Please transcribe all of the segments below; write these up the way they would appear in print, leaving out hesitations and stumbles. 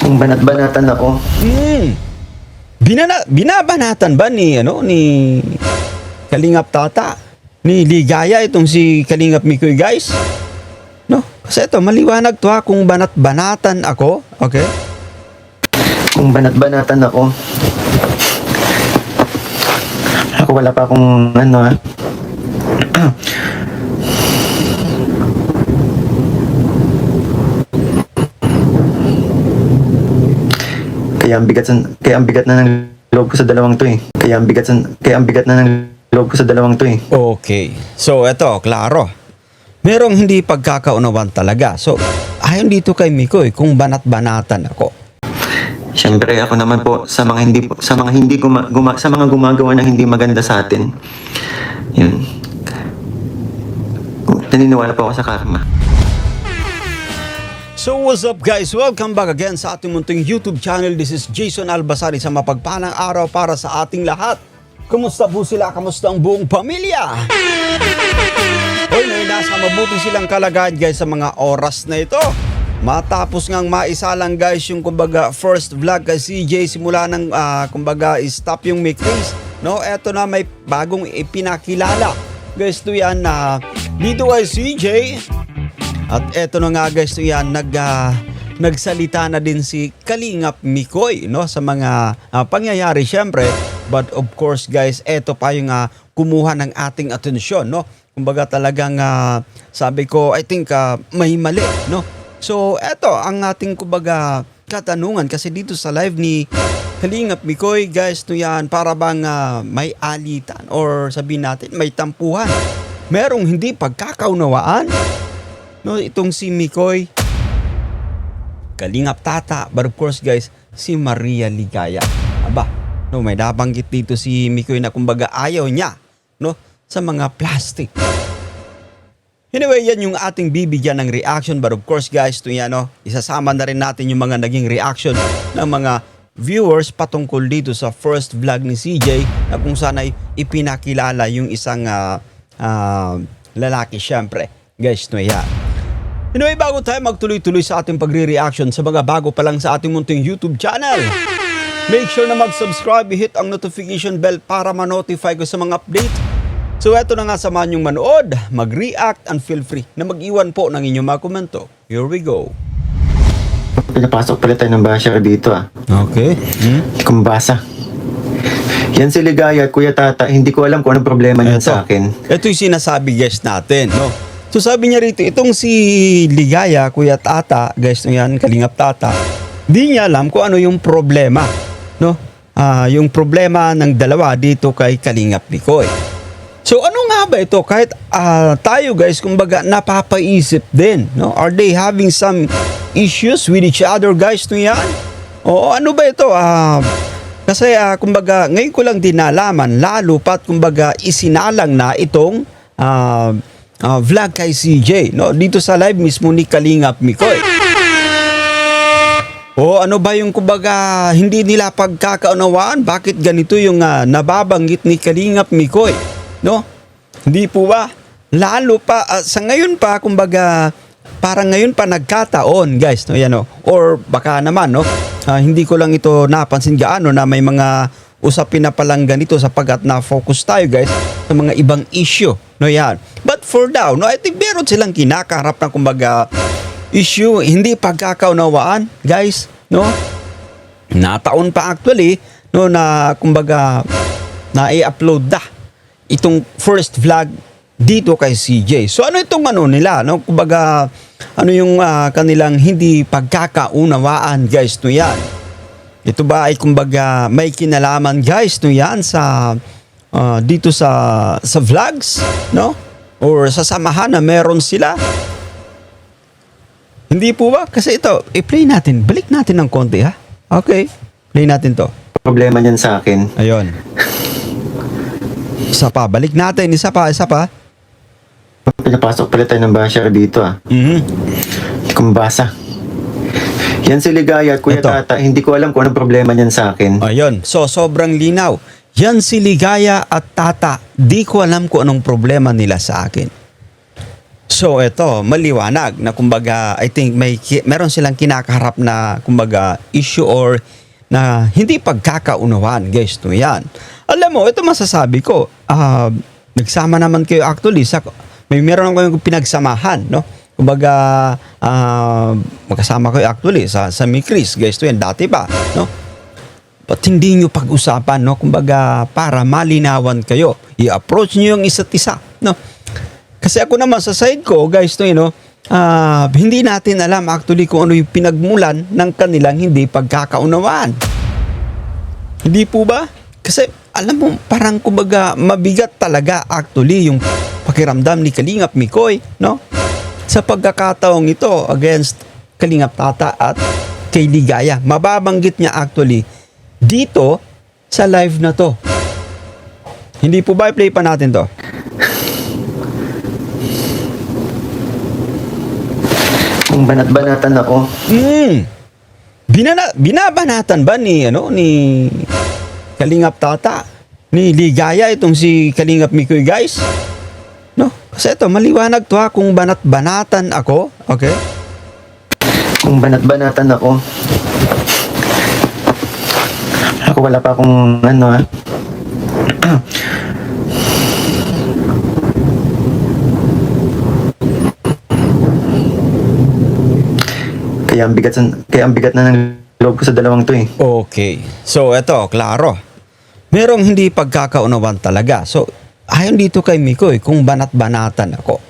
Kung banat-banatan ako. Binabanatan ba ni Kalingap Tata? Ni Ligaya itong si Kalingap Mikoy, guys? No? Kasi ito, maliwanag to ha, kung banat-banatan ako, okay? Kung banat-banatan ako. Ako wala pa akong Kaya ang bigat na ng loob ko sa dalawang to eh. Kaya ang bigat na ng loob ko sa dalawang to eh. Okay. So, eto, klaro. Merong hindi pagkakaunawan talaga. So, ayon dito kay Mikoy, kung banat-banatan ako. Siyempre ako naman po sa mga gumagawa ng hindi maganda sa atin. Yun. Naniniwala po ako sa karma. So what's up guys? Welcome back again sa ating munting YouTube channel. This is Jason Albasari sa mapagpalang araw para sa ating lahat. Kumusta po sila? Kamusta ang buong pamilya? Hoy, nasa mabuti silang kalagayan guys sa mga oras na ito. Matapos ngang maisalang guys yung kumbaga first vlog kay CJ simula ng kumbaga stop yung mix. No, eto na may bagong ipinakilala. Guys, to yan dito kay CJ. At eto na nga guys, to yan nagsalita na din si Kalingap Mikoy no sa mga pangyayari syempre. But of course guys, eto pa yung kumuha ng ating atensyon no. Kumbaga talagang sabi ko I think may mali no. So eto ang ating kumbaga katanungan kasi dito sa live ni Kalingap Mikoy guys, to yan para bang may alitan or sabihin natin may tampuhan. Merong hindi pagkakaunawaan no itong si Mikoy, Kalingap Tata, but of course guys si Maria Ligaya. Aba, no may nabanggit dito si Mikoy na kumbaga ayaw niya no sa mga plastic. Anyway, yan yung ating bibigyan ng reaction, but of course guys to yan no isasama na rin natin yung mga naging reaction ng mga viewers patungkol dito sa first vlog ni CJ na kung saan ay ipinakilala yung isang lalaki syempre guys no yan. Anyway, bago tayo magtuloy-tuloy sa ating pagre-reaction sa mga bago pa lang sa ating munting YouTube channel, make sure na mag-subscribe, hit ang notification bell para ma-notify ko sa mga update. So eto na nga, samahan yung manood, mag-react and feel free na mag-iwan po ng inyong mga komento. Here we go. Pinapasok pala tayo ng basher dito Okay. Kumbasa. Yan si Ligaya at Kuya Tata, hindi ko alam kung anong problema niyan sa akin. Ito yung sinasabi guys natin, no? So sabi niya rito, itong si Ligaya, Kuya Tata, guys, no yan, Kalingap Tata, di niya alam kung ano yung problema, no? Yung problema ng dalawa dito kay Kalingap Mikoy. So ano nga ba ito? Kahit tayo guys, kumbaga napapaisip din, no? Are they having some issues with each other guys, no yan? O ano ba ito? Kasi kumbaga ngayon ko lang din nalaman, lalo pat kumbaga isinalang na itong vlog kay CJ no dito sa live mismo ni Kalingap Mikoy. O ano ba yung kumbaga hindi nila pagkakaunawaan, bakit ganito yung nababanggit ni Kalingap Mikoy no? Hindi po ba lalo pa sa ngayon pa kumbaga parang ngayon pa nagkataon guys no yan no, or baka naman no hindi ko lang ito napansin gaano na may mga usapin na palang ganito sapagkat na-focus tayo guys sa mga ibang issue no yan. But for now no I think meron silang kinakaharap na kumbaga issue, hindi pagkakaunawaan guys no. Nataon pa actually no na kumbaga na i-upload na itong first vlog dito kay CJ. So ano itong ano nila no kumbaga ano yung kanilang hindi pagkakaunawaan guys no yan. Ito ba ay kumbaga may kinalaman guys no yan sa dito sa vlogs no or sa samahan na meron sila? Hindi po ba? Kasi ito i-play natin, balik natin ng konti ha. Okay, play natin to. Problema niyan sa akin. Ayun. Isa pa, balik natin, isa pa. Pinapasok pala tayo ng basher dito Kumbasa. Yan si Ligaya at Kuya Tata, hindi ko alam kung anong problema niyan sa akin. Ayun, so sobrang linaw. Yan si Ligaya at Tata, di ko alam kung anong problema nila sa akin. So ito, maliwanag na kumbaga I think meron silang kinakaharap na kumbaga issue or na hindi pagkakaunawan, guys, to yan. Alam mo, ito masasabi ko, nagsama naman kayo actually sa meron kayong pinagsamahan, no? Kumbaga magkasama kayo actually sa Mikris, guys, to yan dati pa, no? Ba't hindi nyo pag-usapan, no? Kumbaga para malinawan kayo, i-approach nyo yung isa't isa, no? Kasi ako naman sa side ko, guys, no, hindi natin alam actually kung ano yung pinagmulan ng kanilang hindi pagkakaunawaan. Hindi po ba? Kasi alam mo, parang kumbaga mabigat talaga actually yung pakiramdam ni Kalingap Mikoy, no? Sa pagkakataong ito against Kalingap Tata at kay Ligaya. Mababanggit niya actually dito sa live na to. Hindi po ba? I-play pa natin to. Kung banat-banatan ako. Binabanatan ba ni Kalingap Tata, ni Ligaya itong si Kalingap Mikoy, guys? No? Kasi ito maliwanag to ha, kung banat-banatan ako, okay? Kung banat-banatan ako. Ako wala pa akong Kaya ang bigat na ng loob ko sa dalawang to eh. Okay. So, eto, klaro. Merong hindi pagkakaunawan talaga. So, ayon dito kay Mikoy, kung banat-banatan ako.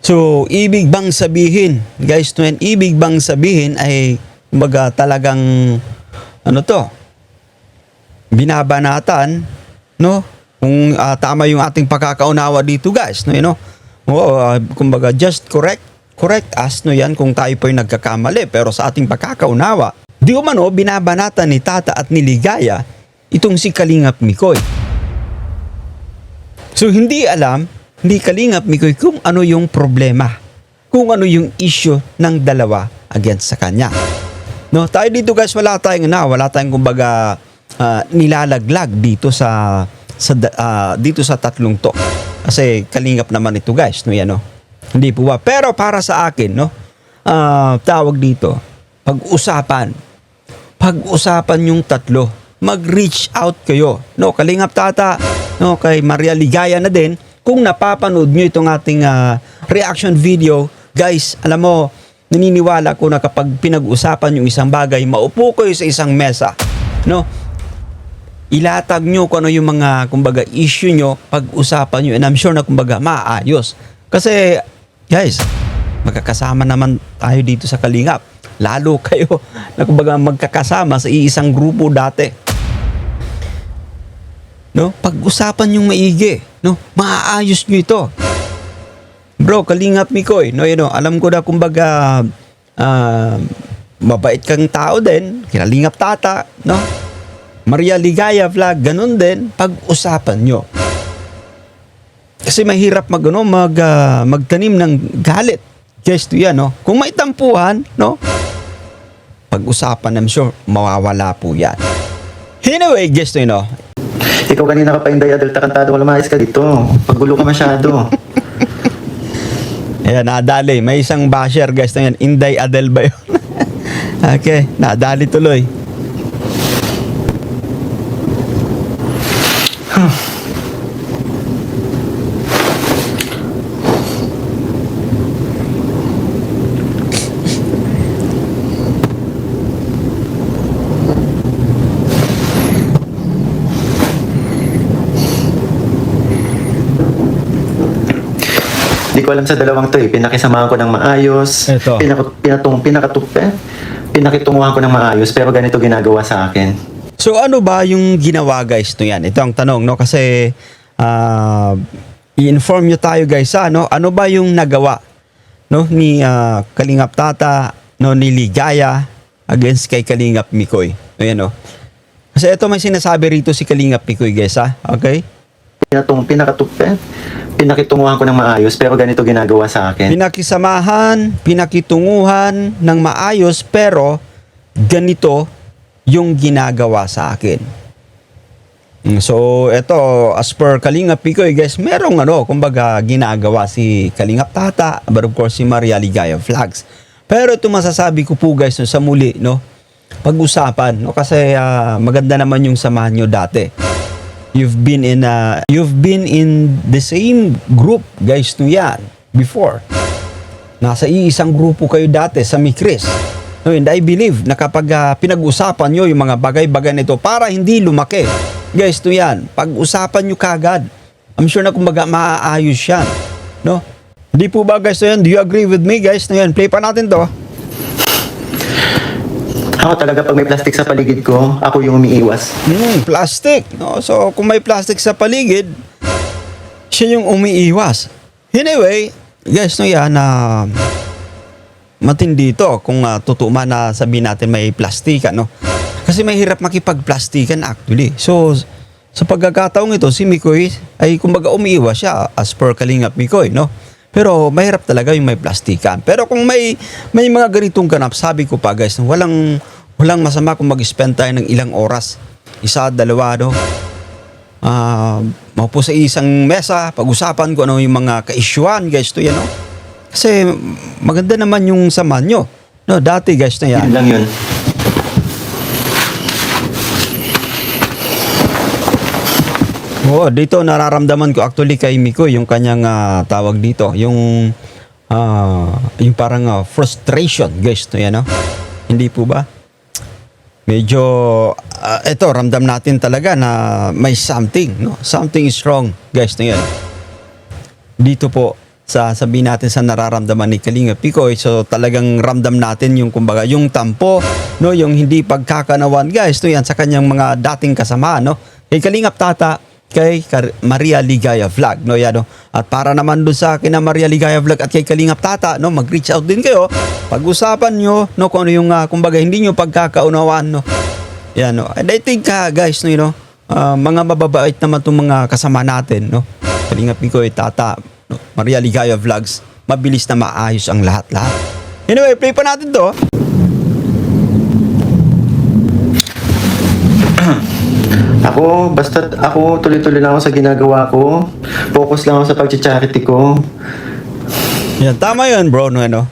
So, ibig bang sabihin, guys, ibig bang sabihin ay, kumbaga talagang, binabanatan, no? Kung tama yung ating pagkakaunawa dito, guys, no, kumbaga just correct us, no, yan kung tayo po'y nagkakamali. Pero sa ating pagkakaunawa, di umano binabanatan ni Tata at ni Ligaya itong si Kalingap Mikoy. So hindi Kalingap Mikoy kung ano yung problema, kung ano yung issue ng dalawa against sa kanya. No, tayo dito, guys, wala tayong kumbaga nilalaglag dito sa tatlong to. Kasi Kalingap naman ito, guys, no, yan, no. Hindi po ba? Pero para sa akin, no, tawag dito, pag-usapan yung tatlo, mag-reach out kayo, no, Kalingap Tata, no, kay Maria Ligaya na din, kung napapanood nyo itong ating reaction video, guys, alam mo, naniniwala ko na kapag pinag-usapan yung isang bagay, maupo kayo sa isang mesa, no, ilatag nyo kung ano yung mga, kumbaga, issue nyo, pag-usapan nyo, and I'm sure na, kumbaga, maayos. Kasi, guys, magkakasama naman tayo dito sa Kalingap. Lalo kayo na kumbaga magkakasama sa iisang grupo dati. No? Pag-usapan yung maigi, no? Maaayos nyo ito. Bro, Kalingap Mikoy, no, alam ko na kumbaga mabait kang tao din, Kalingap Tata, no? Maria Ligaya Vlog, ganun din, pag-usapan nyo. Kasi mahirap magtanim ng galit. Guys, to yan, no? Kung may tampuhan, no? Pag-usapan, I'm sure, mawawala po yan. Anyway, guys, to yun, no? Ikaw kanina ka pa Inday Adel Takantado, lumayas ka dito. Paggulo ka masyado. Ayan, nadali. May isang basher, guys, na yan. Inday Adel ba yun? Okay, nadali tuloy. Hindi ko alam sa dalawang to eh. Pinakisamahan ko ng maayos. Ito. Pinakitunguhan ko ng maayos. Pero ganito ginagawa sa akin. So ano ba yung ginawa, guys, to yan? Ito ang tanong, no? Kasi i-inform nyo tayo, guys, no? Ano ba yung nagawa, no, ni Kalingap Tata, no, ni Ligaya against kay Kalingap Mikoy? Ayan, no? Kasi ito may sinasabi rito si Kalingap Mikoy, guys, ha? Okay? Pinakitunguhan ko ng maayos. Pero ganito ginagawa sa akin. Pinakitunguhan ng maayos, pero ganito yung ginagawa sa akin. So, eto, as per Kalingap Picoy, guys, merong kumbaga ginagawa si Kalingap Tata, but of course si Maria Ligaya Vlogs. Pero ito masasabi ko po guys, no, sa muli, no, pag-usapan, no, kasi maganda naman yung samahan nyo dati. You've been in the same group, guys, to yan, before. Nasa iisang grupo kayo dati sa Mikris. No, and I believe na kapag pinag-usapan nyo yung mga bagay-bagay nito para hindi lumaki, guys, to yan, pag-usapan nyo kagad. I'm sure na kumbaga maaayos yan. No? Hindi po ba guys to yan? Do you agree with me guys? To yan, play pa natin to. Ako talaga pag may plastic sa paligid ko, ako yung umiiwas. Plastic. No? So, kung may plastic sa paligid, siya yung umiiwas. Anyway, guys, no yan, matindi to kung totoo man na sabihin natin may plastic, no? Kasi mahirap makipag-plastikan actually. So, sa pagkakataong ito, si Mikoy ay kumbaga umiiwas siya as per Kalingap Mikoy, no? Pero mahirap talaga yung may plastikan. Pero kung may mga ganitong ganap, sabi ko pa guys, walang masama kung mag-spend tayo ng ilang oras. Isa, dalawa, no? Maupo sa isang mesa, pag-usapan ko ano yung mga ka-issuean, guys, to yan, no? Kasi maganda naman yung sama nyo. No, dati, guys, na yan. Yun lang yun. Oo, dito nararamdaman ko actually kay Miko yung kanyang tawag dito, yung parang frustration, guys, to yan, no? Hindi po ba? Medyo eto ramdam natin talaga na may something, no? Something is wrong, guys, to yan. Dito po sa sabihin natin sa nararamdaman ni Kalingap Picoy, so talagang ramdam natin yung kumbaga yung tampo, no, yung hindi pagkakanawan, guys, to yan sa kanyang mga dating kasama, no? Kay Kalingap Tata, kay Maria Ligaya Vlog, no, yan, no? At para naman doon sa kina Maria Ligaya Vlog at kay Kalingap Tata, no, mag-reach out din kayo, pag-usapan nyo, no, kung ano yung kumbaga hindi nyo pagkakaunawan, no. Yan, no. And I think guys, no, you know, mga mababait naman itong mga kasama natin, no. Kalingap Picoy, Tata, no, Maria Ligaya Vlogs, mabilis na maayos ang lahat-lahat. Anyway, play pa natin to. Ako tuloy-tuloy lang ako sa ginagawa ko. Focus lang ako sa pag-charity ko. Yan, tama yun, bro, no, ano.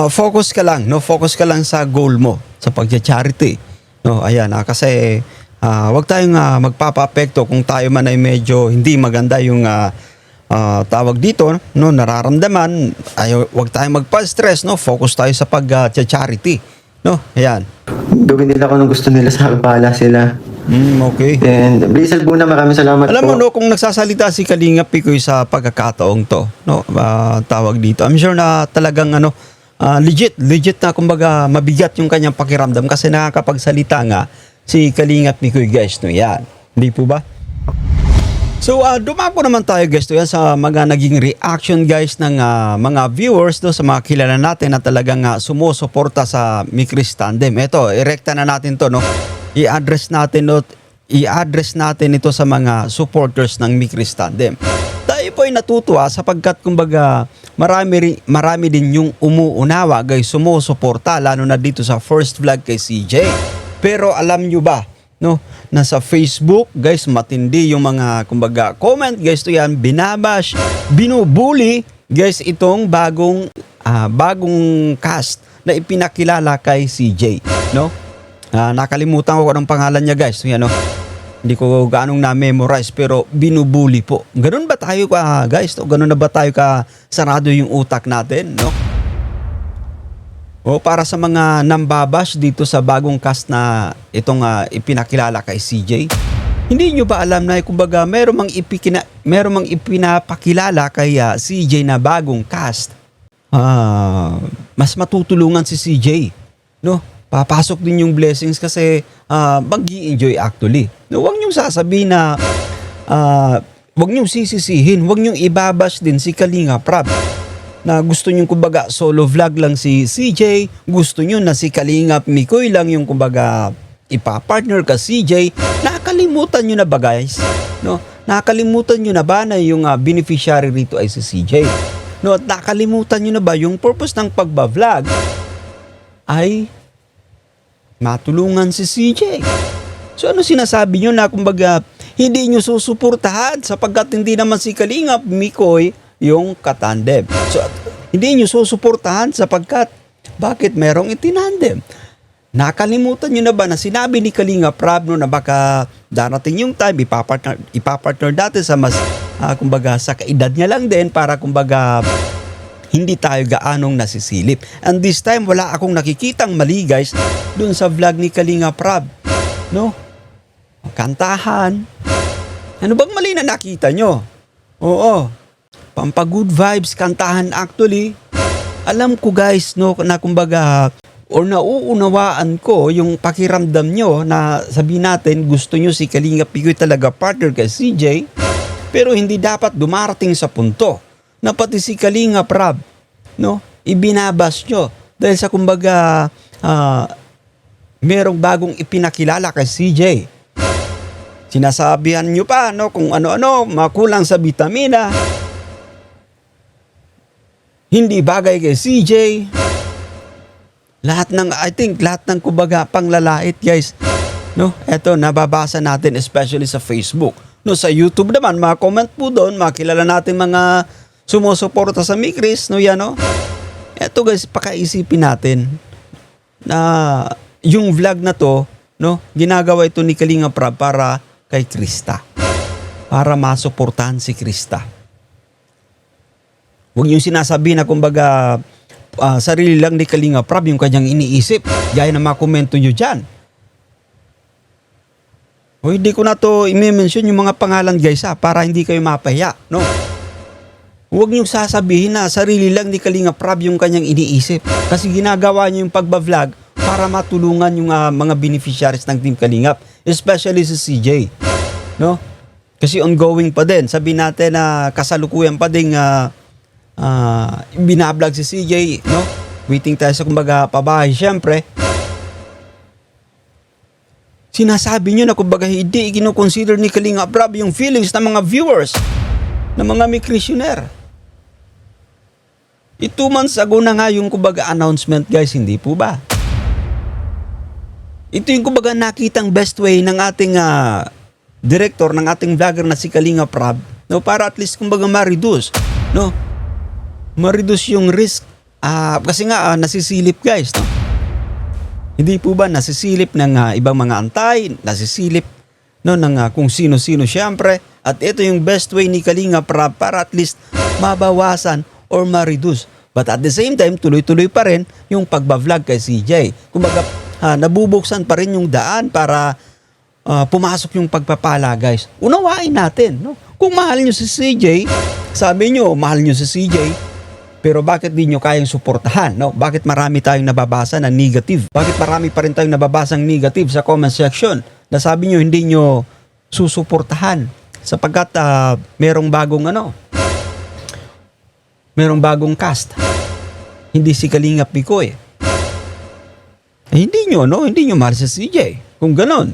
Focus ka lang, no? Focus ka lang sa goal mo, sa pag-charity. No, ayan, kasi wag tayong magpapa-apekto kung tayo man ay medyo hindi maganda yung tawag dito, no, nararamdaman. Wag tayong magpa-stress, no? Focus tayo sa pag-charity, no? Ayan. Gawin nila kung anong gusto nila, sa bahala sila. Okay. And Blizzard Buna, maraming salamat Alam po. mo, no, kung nagsasalita si Kalingap Picoy sa pagkakataong to, no, tawag dito, I'm sure na talagang legit na kumbaga mabigat yung kanyang pakiramdam kasi nakakapagsalita nga si Kalingap Picoy, guys, no, yan. Hindi po ba? So, dumako naman tayo, guys, to yan sa mga naging reaction, guys, ng mga viewers, no, sa mga kilala natin na talagang sumusuporta sa Mikris Tandem. Ito, irekta na natin to, no. I-address natin ito sa mga supporters ng Mikris Tandem. Tayo po ay natutuwa sapagkat kumbaga marami din yung umuunawa, guys, sumusuporta lalo na dito sa first vlog kay CJ. Pero alam nyo ba, no, na sa Facebook, guys, matindi yung mga kumbaga comment, guys, to yan, binabash, binubuli, guys, itong bagong cast na ipinakilala kay CJ, no? Nakalimutan ko anong pangalan niya, guys. Yan, no? Hindi ko gaanong na-memorize pero binubuli po. Ganun ba tayo guys? No? Ganun na ba tayo sarado yung utak natin, no? O para sa mga nambabash dito sa bagong cast na itong ipinakilala kay CJ, hindi nyo ba alam na kumbaga meron mang ipinapakilala kay CJ na bagong cast? Mas matutulungan si CJ, no? Papasok din yung blessings kasi mag-i-enjoy actually. No, huwag niyong sasabihin na huwag niyong sisisihin, huwag niyong ibabash din si Kalingap Rab. Na gusto niyong kumbaga solo vlog lang si CJ, gusto niyo na si Kalingap Mikoy lang yung kumbaga ipapartner ka CJ. Nakalimutan niyo na ba, guys? No? Nakalimutan niyo na ba na yung beneficiary rito ay si CJ? No, at nakalimutan niyo na ba yung purpose ng pagba-vlog ay matulungan si CJ. So ano sinasabi nyo na kumbaga Hindi nyo susuportahan sapagkat hindi naman si Kalingap Mikoy yung katandem. So, hindi nyo susuportahan sapagkat bakit merong itinandem? Nakalimutan nyo na ba na sinabi ni Kalingap Rab no, na baka darating yung time, ipapartner natin sa mas, kumbaga, sa kaedad niya lang din para kumbaga hindi tayo gaanong nasisilip. And this time, wala akong nakikitang mali guys dun sa vlog ni Kalingap Rab. No? Kantahan. Ano bang mali na nakita nyo? Oo. Pampa-good vibes, kantahan actually. Alam ko guys, no, na kumbaga, or nauunawaan ko yung pakiramdam nyo na sabihin natin gusto nyo si Kalingap Mikoy talaga partner kay CJ, pero hindi dapat dumarating sa punto na pati si Kalingap Rab, no, ibinabas nyo dahil sa kumbaga merong bagong ipinakilala kay CJ. Sinasabihan nyo pa, no, kung ano-ano, makulang sa bitamina, hindi bagay kay CJ. Lahat ng, I think, lahat ng kumbaga panglalait, guys. No, eto, nababasa natin especially sa Facebook. No, sa YouTube naman, mga comment po doon, makilala natin mga sumusuporta sa Mikris, no, yan, no. Eto, guys, pakaisipin natin na yung vlog na to, no, ginagawa ito ni Kalingap Rab para kay Krista. Para masuportahan si Krista. Huwag yung sinasabi na kumbaga sarili lang ni Kalingap Rab yung kanyang iniisip. Gaya ng mga komento nyo dyan. O hindi ko na to i-mention yung mga pangalan guys para hindi kayo mapahiya. No? Huwag nyo sasabihin na sarili lang ni Kalingap Rab yung kanyang iniisip. Kasi ginagawa nyo yung pagba-vlog para matulungan yung mga beneficiaries ng Team Kalingap. Especially si CJ. No? Kasi ongoing pa din. Sabi natin na kasalukuyan pa din binablog si CJ, no? Waiting tayo sa kumbaga pabahay, syempre. Sinasabi nyo na kumbaga hindi kino-consider ni Kalingap Rab yung feelings ng mga viewers, ng mga Mikrisioner. 2 months ago na nga yung kumbaga announcement guys, hindi po ba? Ito yung kumbaga nakitang best way ng ating director, ng ating vlogger na si Kalingap Rab, no? Para at least kumbaga ma-reduce, no? Ma-reduce yung risk. Kasi nga nasisilip guys, no? Hindi po ba nasisilip ng ibang mga antay, nasisilip no ng kung sino-sino syempre, at ito yung best way ni Kalingap Rab para at least mabawasan or ma-reduce. But at the same time, tuloy-tuloy pa rin yung pagba-vlog kay CJ. Kumbaga nabubuksan pa rin yung daan para pumasok yung pagpapala guys. Unawain natin, no? Kung mahal nyo si CJ, sabi nyo mahal nyo si CJ, pero bakit di nyo kayang suportahan? No? Bakit marami tayong nababasa na negative? Bakit marami pa rin tayong nababasang negative sa comment section? Na sabi nyo hindi nyo susuportahan sapagkat merong bagong cast. Hindi si Kalingap Mikoy. Hindi nyo mahal si CJ. Kung ganon.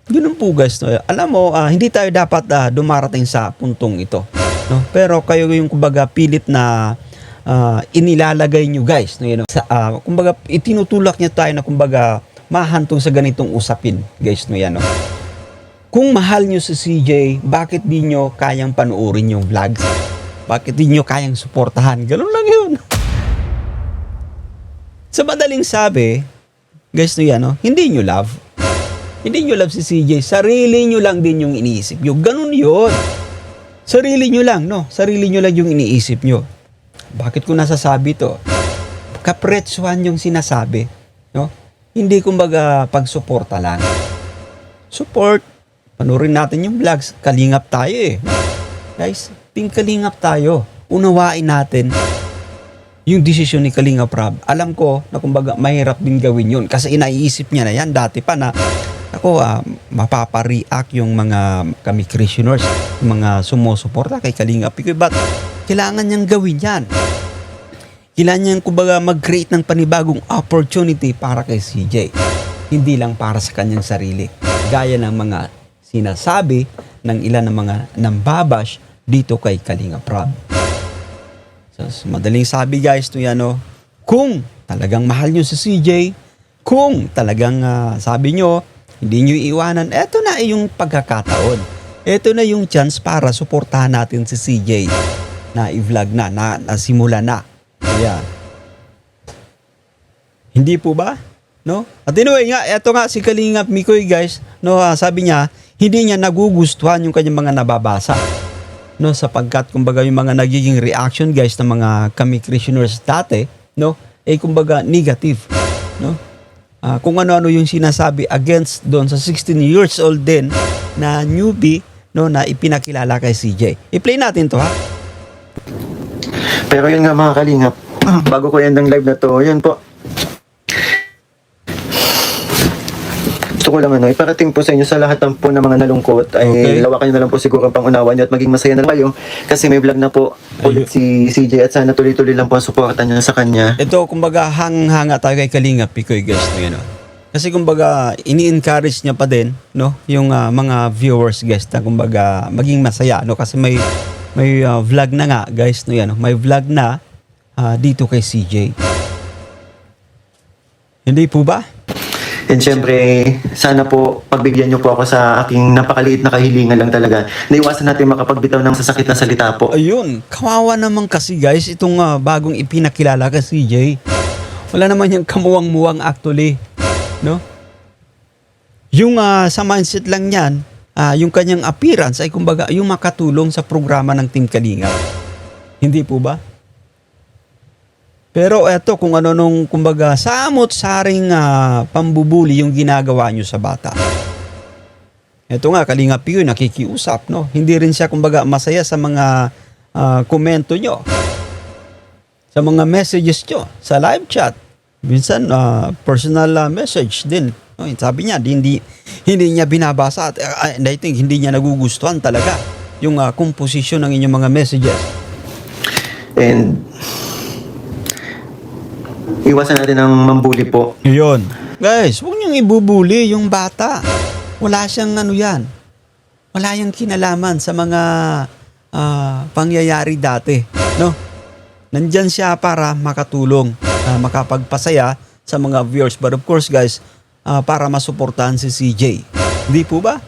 Ganun po guys. No? Alam mo, hindi tayo dapat dumarating sa puntong ito. No? Pero kayo yung kumbaga pilit na inilalagay nyo guys, no, you know, kumbaga itinutulak niya tayo na kumbaga mahantong sa ganitong usapin guys, no, yan, no? Kung mahal nyo si CJ, bakit di nyo kayang panuorin yung vlogs? Bakit di nyo kayang suportahan? Ganun lang yun. Sa madaling sabi guys, no, yan, no, hindi nyo love si CJ, sarili nyo lang din yung iniisip nyo. Ganun yun. Sarili nyo lang, no? Sarili nyo lang yung iniisip nyo. Bakit ko nasasabi to? Kapretsuhan yung sinasabi, no? Hindi kumbaga pagsuporta lang. Support. Panurin natin yung vlogs. Kalingap tayo eh. Guys, Team Kalingap tayo. Unawain natin yung desisyon ni Kalingap Rab. Alam ko na kumbaga mahirap din gawin yun. Kasi inaiisip niya na yan dati pa na mapapa-react yung mga kami Christianers, yung mga sumusuporta kay Kalingap Mikoy. But kailangan niyang gawin yan. Kailangan niyang kumbaga mag-create ng panibagong opportunity para kay CJ. Hindi lang para sa kanyang sarili. Gaya ng mga sinasabi ng ilan ng mga nambabash dito kay Kalingap Rab. So, madaling sabi guys, to yan, no? Kung talagang mahal nyo si CJ, kung talagang sabi nyo, hindi nyo iiwanan. Eto na yung pagkakataon. Eto na yung chance para suportahan natin si CJ na i-vlog na, nasimula na. Ayan. Hindi po ba? No? At anyway nga, eto nga si Kalingap Mikoy guys, no, sabi niya, hindi niya nagugustuhan yung kanyang mga nababasa. No, sapagkat kumbaga yung mga nagiging reaction guys ng mga kami Christianers dati, no, kumbaga negative, no? Kung ano-ano yung sinasabi against doon sa 16 years old din na newbie, no, na ipinakilala kay CJ. I-play natin to, ha? Pero yun nga mga kalingap, bago ko end ang live na to, yun po. Gusto ko lang iparating po sa inyo sa lahat ng po ng mga nalungkot ay lawakan nyo na lang po siguro ang pangunawa nyo at maging masaya na lang kayo kasi may vlog na po ulit si CJ at sana tuloy-tuloy lang po ang suporta nyo sa kanya. Ito kumbaga hanga tayo kay Kalingap Mikoy guys, no, yun, no? Kasi kumbaga ini-encourage niya pa din, no, yung mga viewers guys na kumbaga maging masaya, no, kasi may vlog na nga guys, no, yan, no? May vlog na dito kay CJ. Hindi po ba? And syempre, sana po pagbigyan nyo po ako sa aking napakaliit na kahilingan lang talaga. Naiwasan natin makapagbitaw ng sasakit na salita po. Ayun, kawawa naman kasi guys itong bagong ipinakilala kay CJ. Wala naman yung kamuwang-muwang actually, no? Yung sa mindset lang yan, yung kanyang appearance ay kumbaga yung makatulong sa programa ng Team Kalingap. Hindi po ba? Pero eto kung ano nung kumbaga samot-saring pambubuli yung ginagawa nyo sa bata. Eto nga, Kalingap Pikoy nakikiusap, no? Hindi rin siya kumbaga masaya sa mga komento nyo. Sa mga messages nyo, sa live chat. Minsan, personal message din. No? Sabi niya, hindi niya binabasa at I think hindi niya nagugustuhan talaga yung composition ng inyong mga messages. And iwasan natin ang mambuli po. Yun. Guys, huwag niyong ibubuli yung bata. Wala siyang ano yan. Wala yung kinalaman sa mga pangyayari dati. No? Nandyan siya para makatulong, makapagpasaya sa mga viewers. But of course guys, para masuportahan si CJ. Hindi po ba?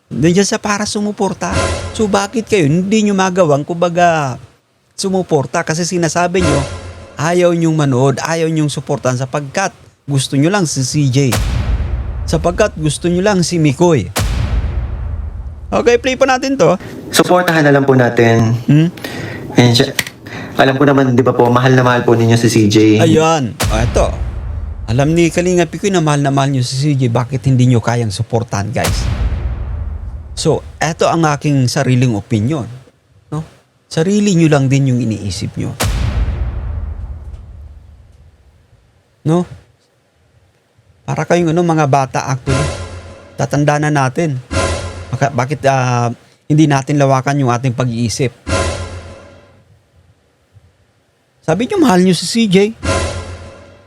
Nandiyan siya para sumuporta. So bakit kayo hindi nyo magawang kumbaga sumuporta? Kasi sinasabi nyo, ayaw nyong manood, ayaw nyong suportahan sapagkat gusto nyo lang si CJ. Sapagkat gusto nyo lang si Mikoy. Okay, play po natin to. Suportahan na lang po natin. And alam ko naman, di ba po, mahal na mahal po ninyo si CJ. Ayan. Ito. Alam ni Kalingap Pikoy na mahal nyo si CJ. Bakit hindi nyo kayang suportahan, guys? So, eto ang aking sariling opinion. No? Sarili nyo lang din yung iniisip nyo. No? Para kayong mga bata actually. Tatanda na natin. Bakit hindi natin lawakan yung ating pag-iisip? Sabi nyo mahal nyo si CJ.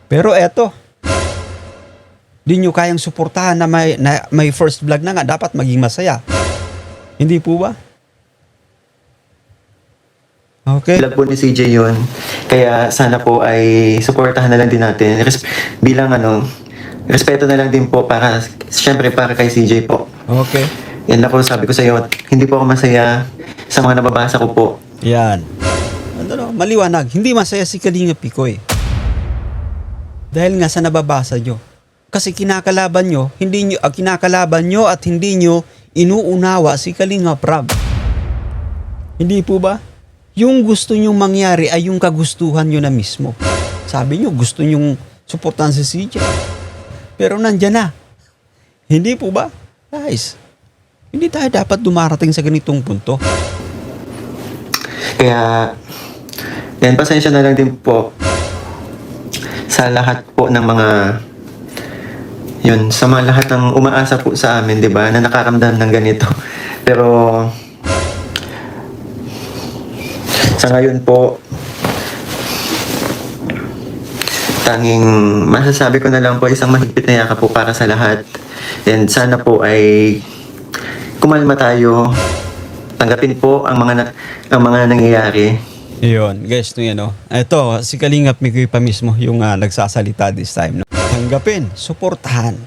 Pero eto, di nyo kayang suportahan na may first vlog na nga, dapat maging masaya. Hindi po ba? Okay. Vlog po ni CJ yun. Kaya sana po ay suportahan na lang din natin. Bilang respeto na lang din po para, syempre para kay CJ po. Okay. Yan na po sabi ko sa iyo, hindi po ako masaya sa mga nababasa ko po. Yan. Maliwanag, hindi masaya si Kalingap Pikoy. Dahil nga sa nababasa nyo. Kasi kinakalaban nyo at hindi nyo inuunawa si Kalingap Rab. Hindi po ba? Yung gusto nyong mangyari ay yung kagustuhan nyo na mismo. Sabi nyo, gusto nyong suportahan si CJ. Pero nandyan na. Hindi po ba? Guys, hindi tayo dapat dumarating sa ganitong punto. Kaya, yan, pasensya na lang din po sa lahat po ng mga, sa mga lahat ng umaasa po sa amin, di ba, na nakaramdam ng ganito. Pero, sa ngayon po, tanging masasabi ko na lang po isang mahigpit na yakap po para sa lahat. And sana po ay kumalma tayo, tanggapin po ang mga nangyayari. Yun, guys, ito, si Kalingap Mikoy pa mismo yung nagsasalita this time. No? Tanggapin, suportahan.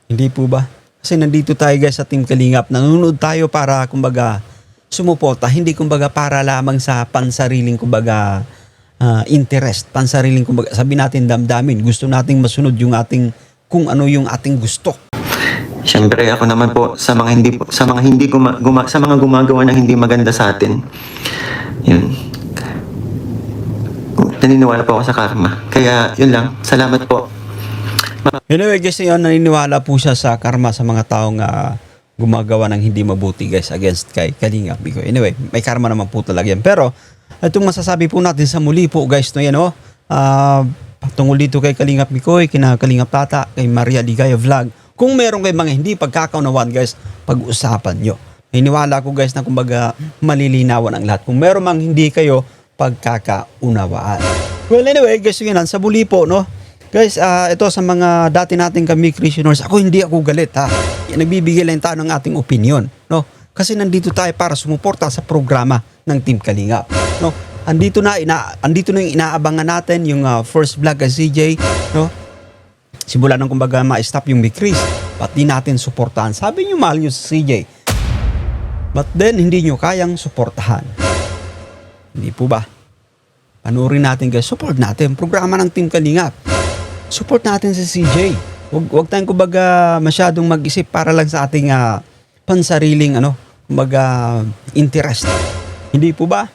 Hindi po ba? Kasi nandito tayo guys sa Team Kalingap. Nanonood tayo para kumbaga sumuporta. Hindi kumbaga para lamang sa pansariling kumbaga interest. Pansariling kumbaga sabi natin damdamin. Gusto nating masunod yung ating kung ano yung ating gusto. Siyempre ako naman po sa mga gumagawa ng hindi maganda sa atin. Yun. Naniniwala po ako sa karma. Kaya yun lang. Salamat po. Anyway guys, yun, naniniwala po siya sa karma sa mga taong gumagawa ng hindi mabuti guys against kay Kalingap Bikoy. Anyway, may karma naman po talaga yan. Pero itong masasabi po natin sa muli po guys, no yan tungkol dito kay Kalingap Bikoy, kina Kalingap Tata, kay Maria Ligaya Vlog. Kung meron kayo mga hindi pagkakaunawaan guys, pag-usapan nyo. Naniniwala ko guys na kumbaga malilinawan ang lahat. Kung meron mang hindi kayo pagkakaunawaan. Well anyway guys, yun sa muli po no. Guys, ito sa mga dati nating kami Christianers, hindi ako galit ha. Nagbibigay lang tayo ng ating opinion, no? Kasi nandito tayo para sumuporta sa programa ng Team Kalingap, no? Andito na yung inaabangan natin yung first vlog kay CJ, no? Simula nang kumbaga ma-stop yung Big Chris, pati natin suportahan. Sabi niyo mahal niyo si CJ. But then hindi niyo kayang suportahan. Hindi po ba? Panoorin natin guys, support natin programa ng Team Kalingap. Support natin si CJ. Huwag tayong kumbaga masyadong mag-isip para lang sa ating pansariling kumbaga interest. Hindi po ba?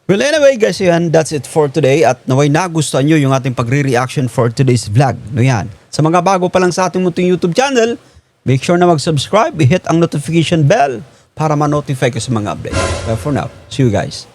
Well anyway guys, yan, that's it for today. At naway nagustuhan nyo yung ating pagre-reaction for today's vlog. No yan. Sa mga bago pa lang sa ating munting YouTube channel, make sure na mag-subscribe, i-hit ang notification bell para ma-notify ka sa mga updates. But for now, see you guys.